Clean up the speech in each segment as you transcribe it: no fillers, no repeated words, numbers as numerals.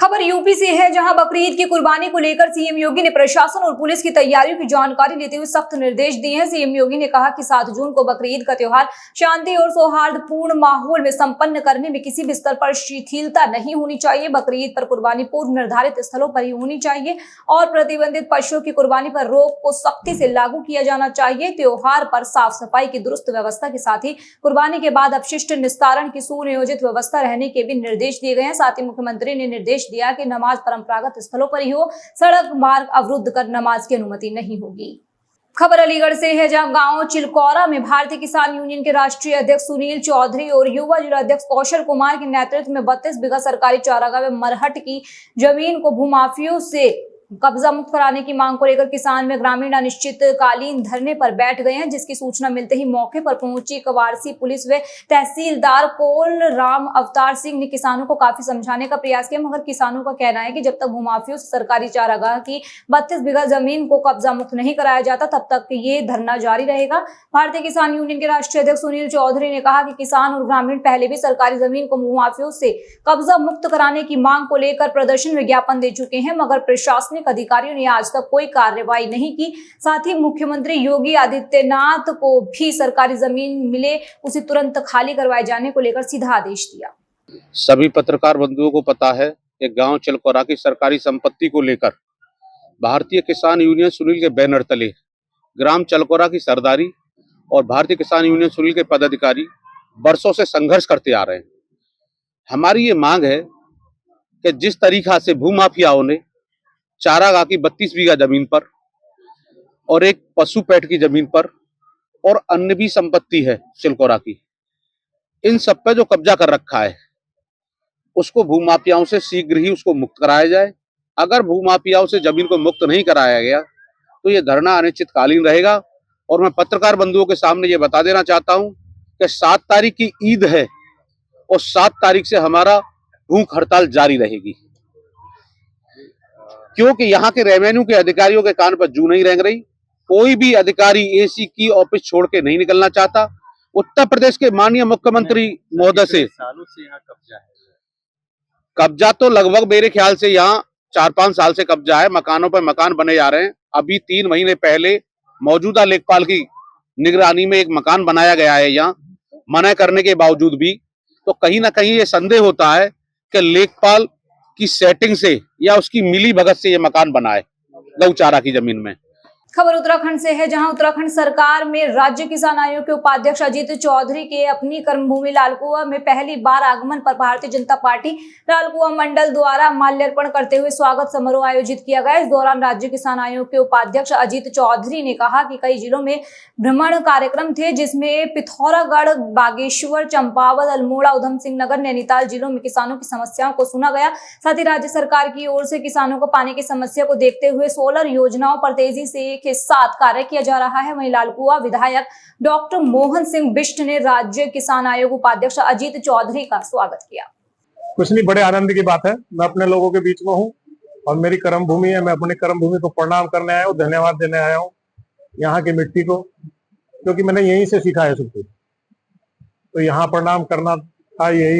खबर यूपी से है, जहां बकरीद की कुर्बानी को लेकर सीएम योगी ने प्रशासन और पुलिस की तैयारियों की जानकारी लेते हुए सख्त निर्देश दिए हैं। सीएम योगी ने कहा कि 7 जून को बकरीद का त्योहार शांति और सौहार्दपूर्ण माहौल में संपन्न करने में किसी भी स्तर पर शिथिलता नहीं होनी चाहिए। बकरीद पर कुर्बानी पूर्व निर्धारित स्थलों पर ही होनी चाहिए और प्रतिबंधित पशुओं की कुर्बानी पर रोक को सख्ती से लागू किया जाना चाहिए। त्योहार पर साफ सफाई की दुरुस्त व्यवस्था के साथ ही कुर्बानी के बाद अपशिष्ट निस्तारण की सुनियोजित व्यवस्था रहने के भी निर्देश दिए गए हैं। साथ ही मुख्यमंत्री ने निर्देश दिया कि नमाज परंपरागत स्थलों पर ही हो, सड़क मार्ग अवरुद्ध कर नमाज की अनुमति नहीं होगी। खबर अलीगढ़ से है, जहां गांव चिलकौरा में भारतीय किसान यूनियन के राष्ट्रीय अध्यक्ष सुनील चौधरी और युवा जिला अध्यक्ष कौशल कुमार के नेतृत्व में 32 बीघा सरकारी चारागाह में मरहट की जमीन को भूमाफियों से कब्जा मुक्त कराने की मांग को लेकर किसान में ग्रामीण अनिश्चितकालीन धरने पर बैठ गए हैं, जिसकी सूचना मिलते ही मौके पर पहुंची कवारसी पुलिस व तहसीलदार कोल राम अवतार सिंह ने किसानों को काफी समझाने का प्रयास किया, मगर किसानों का कहना है कि जब तक भूमाफियों से सरकारी चारागाह की 32 बीघा जमीन को कब्जा मुक्त नहीं कराया जाता तब तक ये धरना जारी रहेगा। भारतीय किसान यूनियन के राष्ट्रीय अध्यक्ष सुनील चौधरी ने कहा कि किसान और ग्रामीण पहले भी सरकारी जमीन को भूमाफियों से कब्जा मुक्त कराने की मांग को लेकर प्रदर्शन विज्ञापन दे चुके हैं, मगर प्रशासनिक अधिकारियों ने आज तक कोई कार्रवाई नहीं की। साथ ही मुख्यमंत्री योगी आदित्यनाथ को भी सरकारी जमीन मिले उसे तुरंत खाली करवाए जाने को लेकर सीधा आदेश दिया। सभी पत्रकार बंधुओं को पता है कि गांव चिलकौरा की सरकारी संपत्ति को लेकर भारतीय किसान यूनियन सुनील के बैनर तले ग्राम चिलकौरा की सरदारी और भारतीय किसान यूनियन सुनील के पदाधिकारी वर्षों से संघर्ष करते आ रहे हैं। हमारी ये मांग है कि जिस तरीका से भूमाफियाओं ने चारागाह की 32 बीघा जमीन पर और एक पशु पैठ की जमीन पर और अन्य भी संपत्ति है चिलकौरा की, इन सब पे जो कब्जा कर रखा है उसको भूमाफियाओं से शीघ्र ही उसको मुक्त कराया जाए। अगर भूमाफियाओं से जमीन को मुक्त नहीं कराया गया तो ये धरना अनिश्चितकालीन रहेगा। और मैं पत्रकार बंधुओं के सामने ये बता देना चाहता हूं कि 7 तारीख की ईद है और 7 तारीख से हमारा भूख हड़ताल जारी रहेगी, क्योंकि यहाँ के रेवेन्यू के अधिकारियों के कान पर जू नहीं रेंग रही। कोई भी अधिकारी एसी की ऑफिस छोड़ के नहीं निकलना चाहता। उत्तर प्रदेश के माननीय मुख्यमंत्री महोदय से सालों से यहाँ कब्जा है। कब्जा तो लगभग मेरे ख्याल से यहाँ 4-5 साल से कब्जा है। मकानों पर मकान बने जा रहे हैं। अभी 3 महीने पहले मौजूदा लेखपाल की निगरानी में एक मकान बनाया गया है यहाँ, मना करने के बावजूद भी। तो कहीं ना कहीं ये संदेह होता है कि लेखपाल की सेटिंग से या उसकी मिली भगत से ये मकान बना है गौचारा की जमीन में। खबर उत्तराखंड से है, जहां उत्तराखंड सरकार में राज्य किसान आयोग के उपाध्यक्ष अजीत चौधरी के अपनी कर्मभूमि लालकुआ में पहली बार आगमन पर भारतीय जनता पार्टी लालकुआ मंडल द्वारा माल्यार्पण करते हुए स्वागत समारोह आयोजित किया गया। इस दौरान राज्य किसान आयोग के उपाध्यक्ष अजीत चौधरी ने कहा कि कई जिलों में भ्रमण कार्यक्रम थे, जिसमें पिथौरागढ़, बागेश्वर, चंपावत, अल्मोड़ा, उधम सिंह नगर, नैनीताल जिलों में किसानों की समस्याओं को सुना गया। साथ ही राज्य सरकार की ओर से किसानों को पानी की समस्या को देखते हुए सोलर योजनाओं पर तेजी से के साथ कार्य किया जा रहा है। वहीं लालकुआ विधायक डॉक्टर मोहन सिंह बिष्ट ने राज्य किसान आयोग उपाध्यक्ष अजीत चौधरी का स्वागत किया। कुछ नहीं, बड़े आनंद की बात है। मैं अपने लोगों के बीच में हूँ और मेरी कर्म भूमि है। मैं अपनी कर्म भूमि को प्रणाम करने आया हूँ, धन्यवाद देने आया हूँ यहाँ की मिट्टी को, क्योंकि मैंने यहीं से सीखा है सब कुछ। तो यहाँ प्रणाम करना था, यही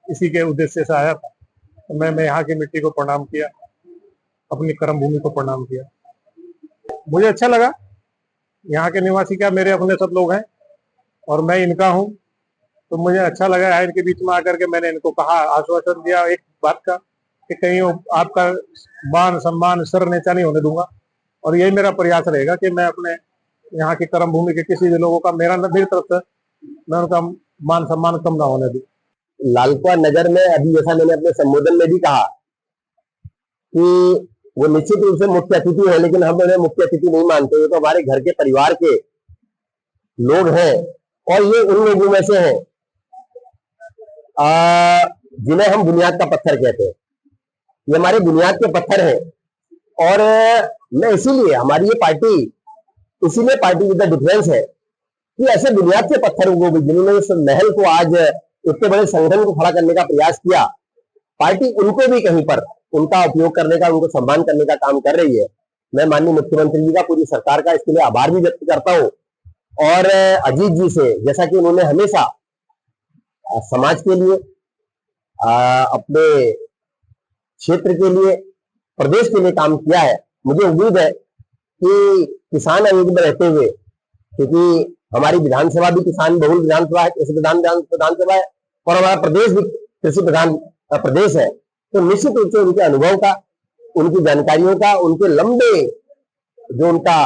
इसी के उद्देश्य से आया था। तो मैं यहाँ की मिट्टी को प्रणाम किया, अपनी कर्म भूमि को प्रणाम किया। मुझे अच्छा लगा। यहाँ के निवासी क्या मेरे अपने सब लोग हैं और मैं इनका हूँ, तो मुझे अच्छा लगा। इनके बीच में आकर के मैंने इनको कहा, आश्वासन दिया एक बात का कि कहीं आपका मान सम्मान सर नीचा नहीं होने दूंगा। और यही मेरा प्रयास रहेगा कि मैं अपने यहाँ की कर्म भूमि के किसी भी लोगों का मेरी तरफ से मैं उनका मान सम्मान कम ना होने दूं। लालकुआ नगर में अभी जैसा मैंने अपने संबोधन में भी कहा कि वो निश्चित रूप से मुख्य अतिथि है, लेकिन हम उन्हें मुख्य अतिथि नहीं मानते। ये तो हमारे घर के परिवार के लोग हैं और ये उन लोगों में से हैं जिन्हें हम बुनियाद का पत्थर कहते हैं। ये हमारे बुनियाद के पत्थर हैं और मैं इसीलिए हमारी ये पार्टी इसीलिए पार्टी विद द डिफरेंस है कि ऐसे बुनियाद के पत्थरों को भी, जिन्होंने इस महल को आज इतने बड़े संगठन को खड़ा करने का प्रयास किया, पार्टी उनको भी कहीं पर उनका उपयोग करने का, उनको सम्मान करने का काम कर रही है। मैं माननीय मुख्यमंत्री जी का, पूरी सरकार का इसके लिए आभार भी व्यक्त करता हूं। और अजीत जी से, जैसा कि उन्होंने हमेशा समाज के लिए, अपने क्षेत्र के लिए, प्रदेश के लिए काम किया है। मुझे उम्मीद है कि किसान आयोग में रहते हुए, क्योंकि हमारी विधानसभा भी किसान बहुल विधानसभा है, कृषि विधानसभा है, और हमारा प्रदेश भी कृषि प्रधान प्रदेश है, तो निश्चित रूप से उनके अनुभव का, उनकी जानकारियों का, उनके लंबे जो उनका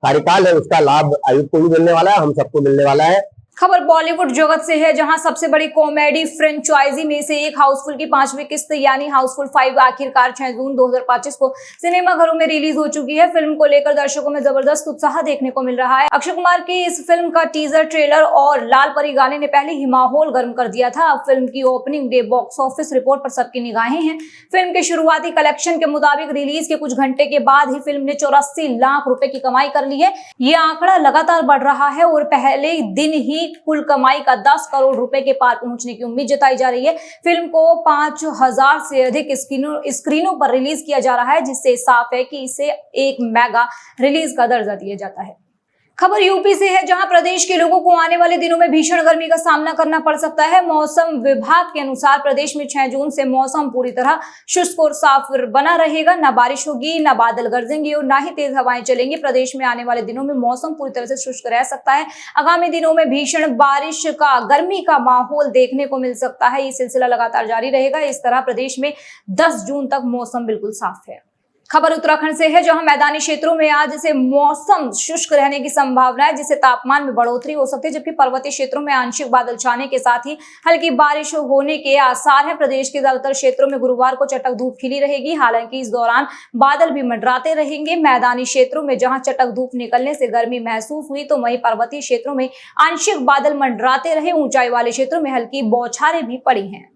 कार्यकाल है उसका लाभ आयुक्त को भी मिलने वाला है, हम सबको मिलने वाला है। खबर बॉलीवुड जगत से है, जहां सबसे बड़ी कॉमेडी फ्रेंचाइजी में से एक हाउसफुल की 5वीं किस्त यानी हाउसफुल 5 आखिरकार 6 जून 2025 को सिनेमाघरों में रिलीज हो चुकी है। फिल्म को लेकर दर्शकों में जबरदस्त उत्साह देखने को मिल रहा है। अक्षय कुमार की इस फिल्म का टीजर, ट्रेलर और लाल परी गाने ने पहले ही माहौल गर्म कर दिया था। अब फिल्म की opening day box office report पर सबकी निगाहें हैं। फिल्म के शुरुआती कलेक्शन के मुताबिक रिलीज के कुछ घंटे के बाद ही फिल्म ने 84 लाख रुपए की कमाई कर ली है। ये आंकड़ा लगातार बढ़ रहा है और पहले दिन ही कुल कमाई का 10 करोड़ रुपए के पार पहुंचने की उम्मीद जताई जा रही है। फिल्म को 5000 से अधिक स्क्रीनों पर रिलीज किया जा रहा है, जिससे साफ है कि इसे एक मेगा रिलीज का दर्जा दिया जाता है। खबर यूपी से है, जहां प्रदेश के लोगों को आने वाले दिनों में भीषण गर्मी का सामना करना पड़ सकता है। मौसम विभाग के अनुसार प्रदेश में 6 जून से मौसम पूरी तरह शुष्क और साफ बना रहेगा। न बारिश होगी, न बादल गरजेंगे और न ही तेज हवाएं चलेंगी। प्रदेश में आने वाले दिनों में मौसम पूरी तरह से शुष्क रह सकता है। आगामी दिनों में भीषण बारिश का, गर्मी का माहौल देखने को मिल सकता है। ये सिलसिला लगातार जारी रहेगा। इस तरह प्रदेश में 10 जून तक मौसम बिल्कुल साफ है। खबर उत्तराखंड से है, जहां मैदानी क्षेत्रों में आज से मौसम शुष्क रहने की संभावना है, जिससे तापमान में बढ़ोतरी हो सकती है, जबकि पर्वतीय क्षेत्रों में आंशिक बादल छाने के साथ ही हल्की बारिश होने के आसार हैं। प्रदेश के ज्यादातर क्षेत्रों में गुरुवार को चटक धूप खिली रहेगी, हालांकि इस दौरान बादल भी मंडराते रहेंगे। मैदानी क्षेत्रों में जहां चटक धूप निकलने से गर्मी महसूस हुई, तो वहीं पर्वतीय क्षेत्रों में आंशिक बादल मंडराते रहे। ऊंचाई वाले क्षेत्रों में हल्की बौछारें भी पड़ी हैं।